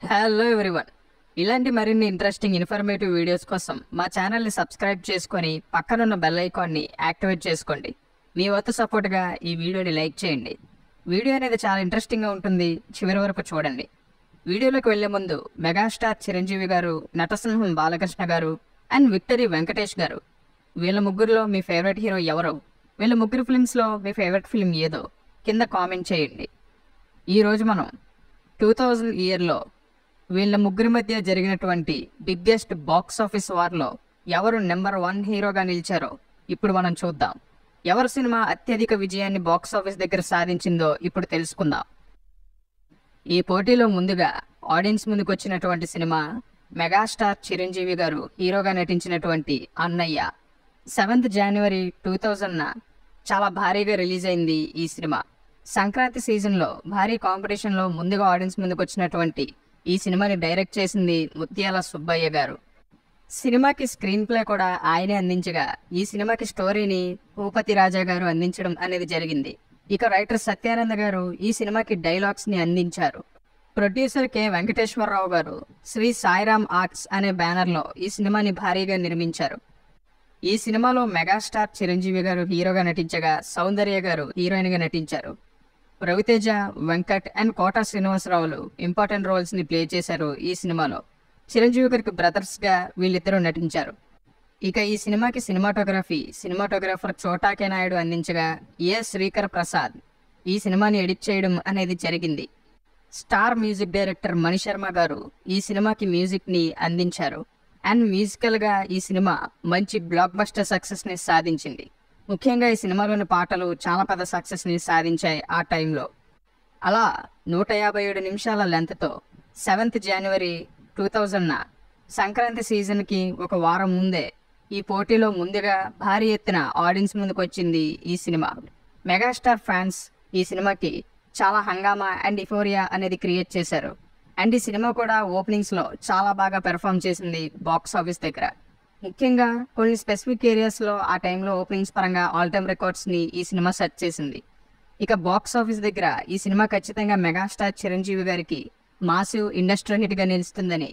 Hello everyone, ఇలాంటి మరిన్ని interesting informative videos కోసం మా ఛానల్ని సబ్స్క్రైబ్ చేసుకొని పక్కనున్న బెల్ ఐకాన్ని యాక్టివేట్ చేసుకోండి. మీ వంతు సపోర్ట్గా ఈ వీడియోని లైక్ చేయండి. వీడియో అనేది చాలా ఇంట్రెస్టింగ్గా ఉంటుంది, చివరి వరకు చూడండి. వీడియోలోకి వెళ్లే ముందు మెగాస్టార్ చిరంజీవి గారు, నటసింహం బాలకృష్ణ గారు అండ్ విక్టరీ వెంకటేష్ గారు, వీళ్ళ ముగ్గురులో మీ ఫేవరెట్ హీరో ఎవరో, వీళ్ళ ముగ్గురు ఫిల్మ్స్లో మీ ఫేవరెట్ ఫిల్మ్ ఏదో కింద కామెంట్ చేయండి. ఈరోజు మనం 2000 ఇయర్లో వీళ్ళ ముగ్గురి మధ్య జరిగినటువంటి బిగ్గెస్ట్ బాక్స్ ఆఫీస్ వార్లో ఎవరు నెంబర్ 1 హీరోగా నిలిచారో ఇప్పుడు మనం చూద్దాం. ఎవరి సినిమా అత్యధిక విజయాన్ని బాక్స్ ఆఫీస్ దగ్గర సాధించిందో ఇప్పుడు తెలుసుకుందాం. ఈ పోటీలో ముందుగా ఆడియన్స్ ముందుకు వచ్చినటువంటి సినిమా మెగాస్టార్ చిరంజీవి గారు హీరోగా నటించినటువంటి అన్నయ్య. 7th జనవరి 2000న చాలా భారీగా రిలీజ్ అయింది ఈ సినిమా. సంక్రాంతి సీజన్లో భారీ కాంపిటీషన్లో ముందుగా ఆడియన్స్ ముందుకు వచ్చినటువంటి ఈ సినిమాని డైరెక్ట్ చేసింది ముత్యాల సుబ్బయ్య గారు. సినిమాకి స్క్రీన్ ప్లే కూడా ఆయనే అందించగా, ఈ సినిమాకి స్టోరీని భూపతి రాజా గారు అందించడం అనేది జరిగింది. ఇక రైటర్ సత్యానంద గారు ఈ సినిమాకి డైలాగ్స్ని అందించారు. ప్రొడ్యూసర్ కె వెంకటేశ్వరరావు గారు శ్రీ సాయిరామ్ ఆర్ట్స్ అనే బ్యానర్లో ఈ సినిమాని భారీగా నిర్మించారు. ఈ సినిమాలో మెగాస్టార్ చిరంజీవి గారు హీరోగా నటించగా, సౌందర్య గారు హీరోయిన్గా నటించారు. రవితేజ, వెంకట్ అండ్ కోటా శ్రీనివాసరావులు ఇంపార్టెంట్ రోల్స్ని ప్లే చేశారు ఈ సినిమాలో. చిరంజీవి గారికి బ్రదర్స్గా వీళ్ళిద్దరూ నటించారు. ఇక ఈ సినిమాకి సినిమాటోగ్రాఫర్ చోటాకే నాయుడు అందించగా, శ్రీకర్ ప్రసాద్ ఈ సినిమాని ఎడిట్ చేయడం అనేది జరిగింది. స్టార్ మ్యూజిక్ డైరెక్టర్ మణిశర్మ గారు ఈ సినిమాకి మ్యూజిక్ని అందించారు. అండ్ మ్యూజికల్గా ఈ సినిమా మంచి బ్లాక్ బస్టర్ సక్సెస్ని సాధించింది. ముఖ్యంగా ఈ సినిమాలోని పాటలు చాలా పెద్ద సక్సెస్ని సాధించాయి ఆ టైంలో. అలా 157 నిమిషాల లెంత్తో 7th జనవరి 2000న సంక్రాంతి సీజన్కి ఒక వారం ముందే ఈ పోటీలో ముందుగా భారీ ఎత్తున ఆడియన్స్ ముందుకు వచ్చింది ఈ సినిమా. మెగాస్టార్ ఫ్యాన్స్ ఈ సినిమాకి చాలా హంగామా అండ్ ఇఫోరియా అనేది క్రియేట్ చేశారు. అండ్ ఈ సినిమా కూడా ఓపెనింగ్స్లో చాలా బాగా పెర్ఫామ్ చేసింది బాక్స్ ఆఫీస్ దగ్గర. ముఖ్యంగా కొన్ని స్పెసిఫిక్ ఏరియాస్లో ఆ టైంలో ఓపెనింగ్స్ పరంగా ఆల్ టైమ్ రికార్డ్స్ని ఈ సినిమా సెట్ చేసింది. ఇక బాక్స్ ఆఫీస్ దగ్గర ఈ సినిమా ఖచ్చితంగా మెగాస్టార్ చిరంజీవి గారికి మాసివ్ ఇండస్ట్రీ హిట్గా నిలుస్తుందని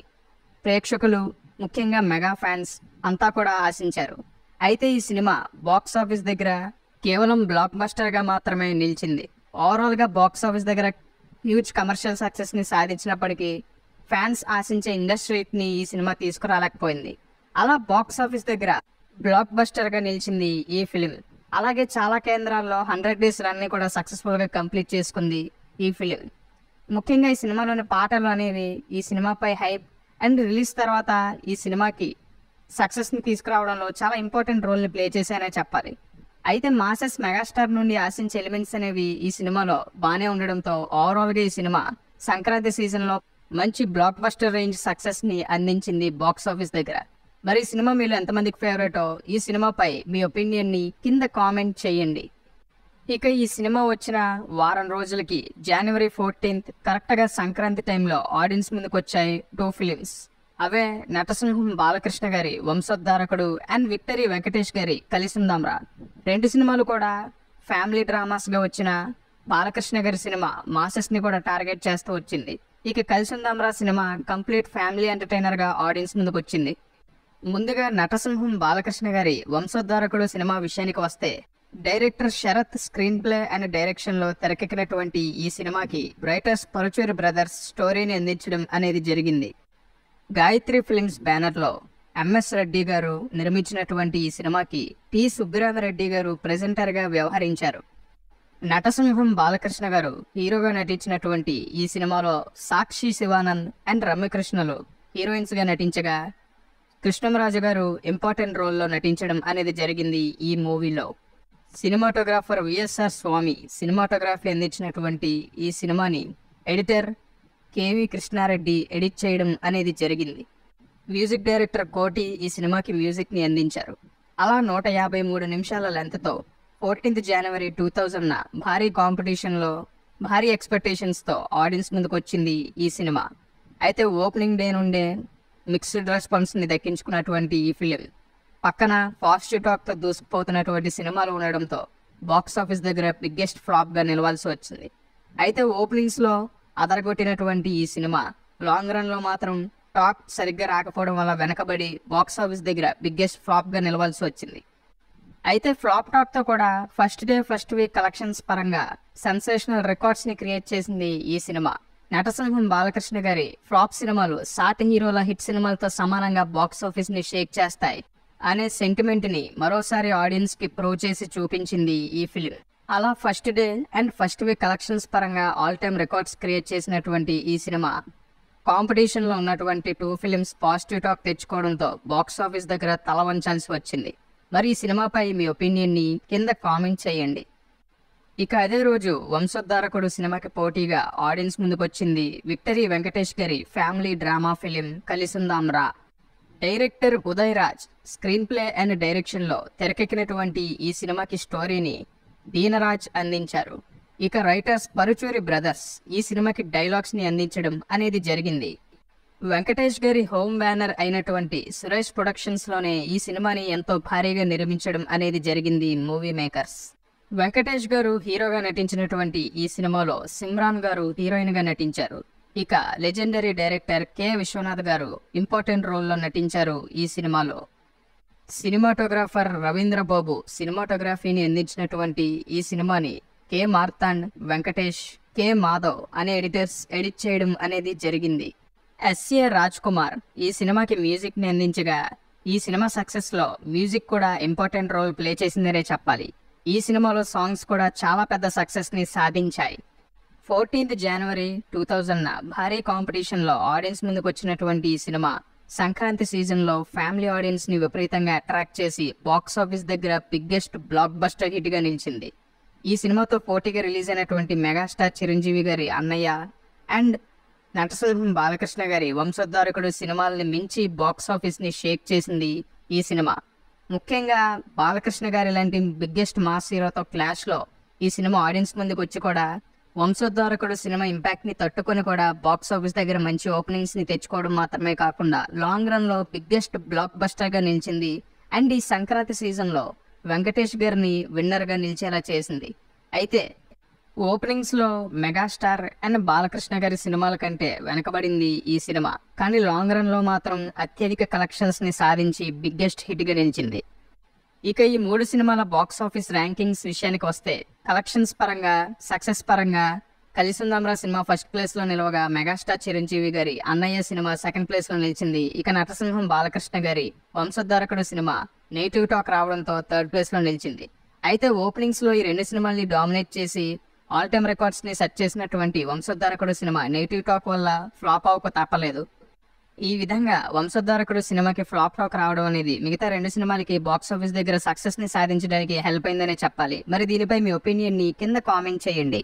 ప్రేక్షకులు, ముఖ్యంగా మెగా ఫ్యాన్స్ అంతా కూడా ఆశించారు. అయితే ఈ సినిమా బాక్స్ ఆఫీస్ దగ్గర కేవలం బ్లాక్ బస్టర్గా మాత్రమే నిలిచింది. ఓవరాల్గా బాక్స్ ఆఫీస్ దగ్గర హ్యూజ్ కమర్షియల్ సక్సెస్ని సాధించినప్పటికీ ఫ్యాన్స్ ఆశించే ఇండస్ట్రీని ఈ సినిమా తీసుకురాలేకపోయింది. అలా బాక్స్ ఆఫీస్ దగ్గర బ్లాక్ బస్టర్గా నిలిచింది ఈ ఫిలిం. అలాగే చాలా కేంద్రాల్లో 100 days రన్ని కూడా సక్సెస్ఫుల్గా కంప్లీట్ చేసుకుంది ఈ ఫిలిం. ముఖ్యంగా ఈ సినిమాలోని పాటలు అనేవి ఈ సినిమాపై హైప్ అండ్ రిలీజ్ తర్వాత ఈ సినిమాకి సక్సెస్ని తీసుకురావడంలో చాలా ఇంపార్టెంట్ రోల్ని ప్లే చేశాయనే చెప్పాలి. అయితే మాసెస్ మెగాస్టార్ నుండి ఆశించే ఎలిమెంట్స్ అనేవి ఈ సినిమాలో బాగానే ఉండడంతో ఓవరాల్గా ఈ సినిమా సంక్రాంతి సీజన్లో మంచి బ్లాక్ బస్టర్ రేంజ్ సక్సెస్ని అందించింది బాక్స్ ఆఫీస్ దగ్గర. మరి ఈ సినిమా మీలో ఎంతమందికి ఫేవరెటో ఈ సినిమాపై మీ ఒపీనియన్ని కింద కామెంట్ చేయండి. ఇక ఈ సినిమా వచ్చిన వారం రోజులకి జనవరి 14th కరెక్ట్గా సంక్రాంతి టైంలో ఆడియన్స్ ముందుకు వచ్చాయి 2 ఫిలిమ్స్. అవే నటసింహం బాలకృష్ణ గారి వంశోద్ధారకుడు అండ్ విక్టరీ వెంకటేష్ గారి కలిసుందాంరా. 2 సినిమాలు కూడా ఫ్యామిలీ డ్రామాస్గా వచ్చిన బాలకృష్ణ గారి సినిమా మాసెస్ని కూడా టార్గెట్ చేస్తూ వచ్చింది. ఇక కలిసుందాంరా సినిమా కంప్లీట్ ఫ్యామిలీ ఎంటర్టైనర్గా ఆడియన్స్ ముందుకు వచ్చింది. ముందుగా నటసింహం బాలకృష్ణ గారి వంశోద్ధారకుడు సినిమా విషయానికి వస్తే, director Sharath screenplay and డైరెక్షన్లో తెరకెక్కినటువంటి ఈ సినిమాకి రైటర్స్ పరుచూరి బ్రదర్స్ స్టోరీని అందించడం అనేది జరిగింది. గాయత్రి ఫిల్మ్స్ బ్యానర్లో ఎంఎస్ రెడ్డి గారు నిర్మించినటువంటి ఈ సినిమాకి టి సుబ్బరామరెడ్డి గారు ప్రెజెంటర్గా వ్యవహరించారు. నటసింహం బాలకృష్ణ గారు హీరోగా నటించినటువంటి ఈ సినిమాలో సాక్షి శివానంద్ అండ్ రమ్యకృష్ణలు హీరోయిన్స్గా నటించగా, కృష్ణంరాజు గారు ఇంపార్టెంట్ రోల్లో నటించడం అనేది జరిగింది ఈ మూవీలో. సినిమాటోగ్రాఫర్ విఎస్ఆర్ స్వామి సినిమాటోగ్రఫీ అందించినటువంటి ఈ సినిమాని ఎడిటర్ కేవి కృష్ణారెడ్డి ఎడిట్ చేయడం అనేది జరిగింది. మ్యూజిక్ డైరెక్టర్ కోటి ఈ సినిమాకి మ్యూజిక్ని అందించారు. అలా 153 నిమిషాల లెంత్తో 14th జనవరి 2000న భారీ కాంపిటీషన్లో భారీ ఎక్స్పెక్టేషన్స్తో ఆడియన్స్ ముందుకు వచ్చింది ఈ సినిమా. అయితే ఓపెనింగ్ డే నుండే మిక్స్డ్ రెస్పాన్స్ని దక్కించుకున్నటువంటి ఈ ఫిలిం పక్కన పాజిటివ్ టాక్తో దూసుకుపోతున్నటువంటి సినిమాలు ఉండడంతో బాక్స్ ఆఫీస్ దగ్గర బిగ్గెస్ట్ ఫ్లాప్గా నిలవాల్సి వచ్చింది. అయితే ఓపెనింగ్స్లో అదరగొట్టినటువంటి ఈ సినిమా లాంగ్ రన్లో మాత్రం టాక్ సరిగ్గా రాకపోవడం వల్ల వెనకబడి బాక్స్ ఆఫీస్ దగ్గర బిగ్గెస్ట్ ఫ్లాప్గా నిలవాల్సి వచ్చింది. అయితే ఫ్లాప్ టాక్తో కూడా first day first week collections పరంగా సెన్సేషనల్ రికార్డ్స్ని క్రియేట్ చేసింది ఈ సినిమా. నటసింహం బాలకృష్ణ గారి ఫ్లాప్ సినిమాలు సాటి హీరోల హిట్ సినిమాలతో సమానంగా బాక్స్ ఆఫీస్ని షేక్ చేస్తాయి అనే సెంటిమెంట్ని మరోసారి ఆడియన్స్కి ప్రూవ్ చేసి చూపించింది ఈ ఫిలిం. అలా first day and first week collections పరంగా ఆల్ టైమ్ రికార్డ్స్ క్రియేట్ చేసినటువంటి ఈ సినిమా కాంపిటీషన్లో ఉన్నటువంటి 2 ఫిలిమ్స్ పాజిటివ్ టాక్ తెచ్చుకోవడంతో బాక్స్ ఆఫీస్ దగ్గర తల వంచాల్సి వచ్చింది. మరి ఈ సినిమాపై మీ ఒపీనియన్ని కింద కామెంట్ చేయండి. ఇక అదే రోజు వంశోద్ధారకుడు సినిమాకి పోటీగా ఆడియన్స్ ముందుకొచ్చింది విక్టరీ వెంకటేష్ గారి ఫ్యామిలీ డ్రామా ఫిలిం కలిసుందాం రా. Director Uday Raj screen play and డైరెక్షన్లో తెరకెక్కినటువంటి ఈ సినిమాకి స్టోరీని దీనరాజ్ అందించారు. ఇక రైటర్స్ పరుచూరి బ్రదర్స్ ఈ సినిమాకి డైలాగ్స్ని అందించడం అనేది జరిగింది. వెంకటేష్ గారి హోమ్ బ్యానర్ అయినటువంటి సురేష్ ప్రొడక్షన్స్లోనే ఈ సినిమాని ఎంతో భారీగా నిర్మించడం అనేది జరిగింది మూవీ మేకర్స్. వెంకటేష్ గారు హీరోగా నటించినటువంటి ఈ సినిమాలో సిమ్రాన్ గారు హీరోయిన్గా నటించారు. ఇక లెజెండరీ డైరెక్టర్ కె విశ్వనాథ్ గారు ఇంపార్టెంట్ రోల్లో నటించారు ఈ సినిమాలో. సినిమాటోగ్రాఫర్ రవీంద్ర బాబు సినిమాటోగ్రఫీని అందించినటువంటి ఈ సినిమాని కె మార్తాండ్, వెంకటేష్, కె మాధవ్ అనే ఎడిటర్స్ ఎడిట్ చేయడం అనేది జరిగింది. ఎస్ఏ రాజ్ కుమార్ ఈ సినిమాకి మ్యూజిక్ని అందించగా ఈ సినిమా సక్సెస్లో మ్యూజిక్ కూడా ఇంపార్టెంట్ రోల్ ప్లే చేసిందనే చెప్పాలి. ఈ సినిమాలో సాంగ్స్ కూడా చాలా పెద్ద సక్సెస్ని సాధించాయి. 14th January 2000 భారీ కాంపిటీషన్లో ఆడియన్స్ ముందుకు వచ్చినటువంటి ఈ సినిమా సంక్రాంతి సీజన్లో ఫ్యామిలీ ఆడియన్స్ని విపరీతంగా అట్రాక్ట్ చేసి బాక్స్ ఆఫీస్ దగ్గర బిగ్గెస్ట్ బ్లాక్ బస్టర్ హిట్గా నిలిచింది. ఈ సినిమాతో పోటీగా రిలీజ్ అయినటువంటి మెగాస్టార్ చిరంజీవి గారి అన్నయ్య అండ్ నటసింహం బాలకృష్ణ గారి వంశోద్ధారకుడు సినిమాల్ని మించి బాక్స్ ఆఫీస్ని షేక్ చేసింది ఈ సినిమా. ముఖ్యంగా బాలకృష్ణ గారి లాంటి బిగ్గెస్ట్ మాస్ హీరోతో క్లాష్లో ఈ సినిమా ఆడియన్స్ ముందుకు వచ్చి కూడా వంశోద్ధారకుడు సినిమా ఇంపాక్ట్ని తట్టుకొని కూడా బాక్స్ ఆఫీస్ దగ్గర మంచి ఓపెనింగ్స్ని తెచ్చుకోవడం మాత్రమే కాకుండా లాంగ్ రన్లో బిగ్గెస్ట్ బ్లాక్ బస్టర్గా నిలిచింది. అండ్ ఈ సంక్రాంతి సీజన్లో వెంకటేష్ గారిని విన్నర్గా నిలిచేలా చేసింది. అయితే ఓపెనింగ్స్లో మెగాస్టార్ అండ్ బాలకృష్ణ గారి సినిమాల కంటే వెనకబడింది ఈ సినిమా. కానీ లాంగ్ రన్లో మాత్రం అత్యధిక కలెక్షన్స్ని సాధించి బిగ్గెస్ట్ హిట్గా నిలిచింది. ఇక ఈ 3 సినిమాల బాక్స్ ఆఫీస్ ర్యాంకింగ్స్ విషయానికి వస్తే కలెక్షన్స్ పరంగా, సక్సెస్ పరంగా కలిసుందాంరా సినిమా ఫస్ట్ ప్లేస్లో నిలవగా మెగాస్టార్ చిరంజీవి గారి అన్నయ్య సినిమా సెకండ్ ప్లేస్లో నిలిచింది. ఇక నటసింహం బాలకృష్ణ గారి వంశోద్ధారకుడు సినిమా నెగిటివ్ టాక్ రావడంతో థర్డ్ ప్లేస్లో నిలిచింది. అయితే ఓపెనింగ్స్లో ఈ 2 సినిమాల్ని డామినేట్ చేసి ఆల్ టైమ్ రికార్డ్స్ని సెట్ చేసినటువంటి వంశోద్ధారకుడు సినిమా నెగిటివ్ టాక్ వల్ల ఫ్లాప్ అవ్వక తప్పలేదు. ఈ విధంగా వంశోద్ధారకుడు సినిమాకి ఫ్లాప్ టాక్ రావడం అనేది మిగతా 2 సినిమాలకి బాక్స్ ఆఫీస్ దగ్గర సక్సెస్ని సాధించడానికి హెల్ప్ అయిందనే చెప్పాలి. మరి దీనిపై మీ ఒపీనియన్ని కింద కామెంట్ చేయండి.